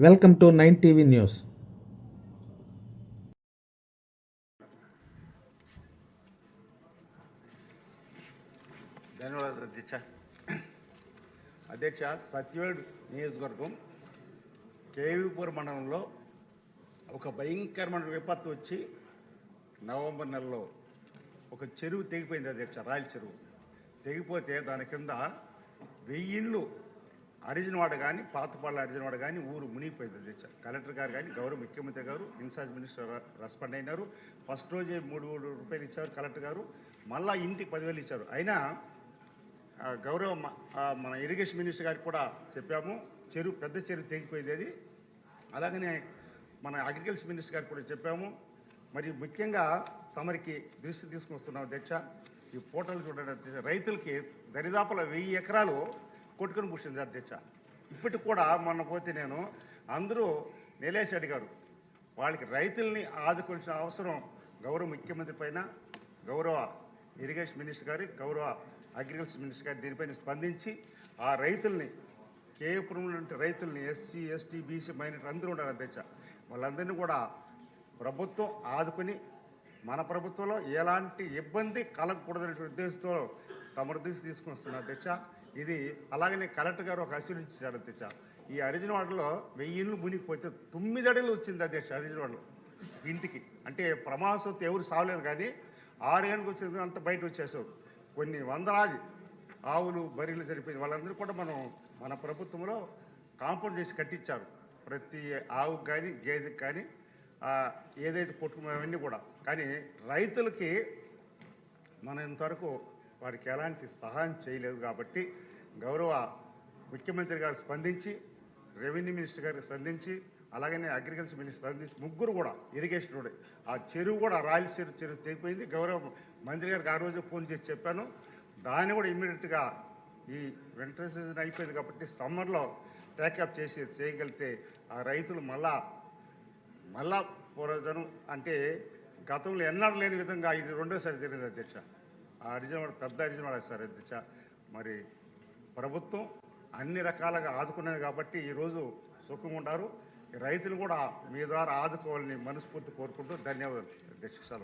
Welcome to 9 TV news. ధన్యవాదాలు అధ్యక్ష. సత్యవేడు నియోజకవర్గం కేవీపూర్ మండలంలో ఒక భయంకరమైన విపత్తు వచ్చి నవంబర్ నెలలో ఒక చెరువు తెగిపోయింది అధ్యక్ష. రాయల చెరువు తెగిపోతే దాని కింద 1000 ఇండ్లు అరిజినవాడ కానీ పాతపాళ్ళ అరిజినవాడ కానీ ఊరు మునిగిపోయింది అధ్యక్ష. కలెక్టర్ గారు కానీ గౌరవ ముఖ్యమంత్రి గారు ఇన్ఛార్జ్ మినిస్టర్ రెస్పాండ్ అయినారు. ఫస్ట్ రోజే 3 రూపాయలు ఇచ్చారు కలెక్టర్ గారు, మళ్ళీ ఇంటికి 10,000 ఇచ్చారు. అయినా గౌరవ మన ఇరిగేషన్ మినిస్టర్ గారికి కూడా చెప్పాము, చెరువు పెద్ద చెరువు తెగిపోయింది అది. అలాగనే మన అగ్రికల్చర్ మినిస్టర్ గారికి కూడా చెప్పాము. మరి ముఖ్యంగా తమరికి దృష్టి తీసుకుని వస్తున్నాం అధ్యక్ష. ఈ పోటలు చూడండి అధ్యక్ష, రైతులకి దరిదాపుల 1000 ఎకరాలు కొట్టుకుని పూసింది అధ్యక్ష. ఇప్పటికి కూడా మొన్న పోతే నేను అందరూ నిలేష్ అడిగారు, వాళ్ళకి రైతుల్ని ఆదుకోవాల్సిన అవసరం గౌరవ ముఖ్యమంత్రి పైన, గౌరవ ఇరిగేషన్ మినిస్టర్ గారి, గౌరవ అగ్రికల్చర్ మినిస్టర్ గారు దీనిపైన స్పందించి ఆ రైతుల్ని, కేపురం నుండి రైతుల్ని, ఎస్సీ ఎస్టీ బీసీ మైనారిటీ అందరూ ఉన్నారు అధ్యక్ష, వాళ్ళందరినీ కూడా ప్రభుత్వం ఆదుకొని మన ప్రభుత్వంలో ఎలాంటి ఇబ్బంది కలగకూడదనే ఉద్దేశంతో తమ దృష్టి తీసుకుని వస్తున్నారు అధ్యక్ష. ఇది అలాగనే కలెక్టర్ గారు ఒక ఆశీర్వదించారు అధ్యక్ష. ఈ అరిజినవాడలో 1000 ఇండ్లు మునిగిపోతే 9 అడుగులు వచ్చింది అధ్యక్ష అరిజినవాడలో ఇంటికి. అంటే ప్రమాదవశాత్తు ఎవరు సావలేదు, కానీ 6 గంటలకు వచ్చింది అంత బయట వచ్చేసారు. కొన్ని వందలాది ఆవులు బర్రెలు చనిపోయింది. వాళ్ళందరూ కూడా మన ప్రభుత్వంలో కాంపౌండ్ చేసి కట్టించారు. ప్రతి ఆవుకు కానీ గేదెకి కానీ ఏదైతే కొట్టుకున్నవన్నీ కూడా. కానీ రైతులకి మనం ఇంతవరకు వారికి ఎలాంటి సహాయం చేయలేదు. కాబట్టి గౌరవ ముఖ్యమంత్రి గారు స్పందించి, రెవెన్యూ మినిస్టర్ గారికి స్పందించి, అలాగనే అగ్రికల్చర్ మినిస్టర్ స్పందించి, ముగ్గురు కూడా ఇరిగేషన్ కూడా ఆ చెరువు కూడా రాయల చెరువు తెగిపోయింది. గౌరవ మంత్రి గారికి ఆ రోజు ఫోన్ చేసి చెప్పాను. దాన్ని కూడా ఇమ్మీడియట్గా ఈ వింటర్ సీజన్ అయిపోయింది కాబట్టి సమ్మర్లో ట్యాకప్ చేయగలిగితే ఆ రైతులు మళ్ళా పూర్వజనం అంటే గతంలో ఎన్నడూ లేని విధంగా ఇది రెండోసారి జరిగింది అధ్యక్ష. ఆ అరిజినవాడ పెద్ద అరిజినవాడ సార్ అధ్యక్ష. మరి ప్రభుత్వం అన్ని రకాలుగా ఆదుకున్నది కాబట్టి ఈరోజు సుఖంగా ఉన్నారు. రైతులు కూడా మీ ద్వారా ఆదుకోవాలని మనస్ఫూర్తి కోరుకుంటూ ధన్యవాదాలు అధ్యక్ష.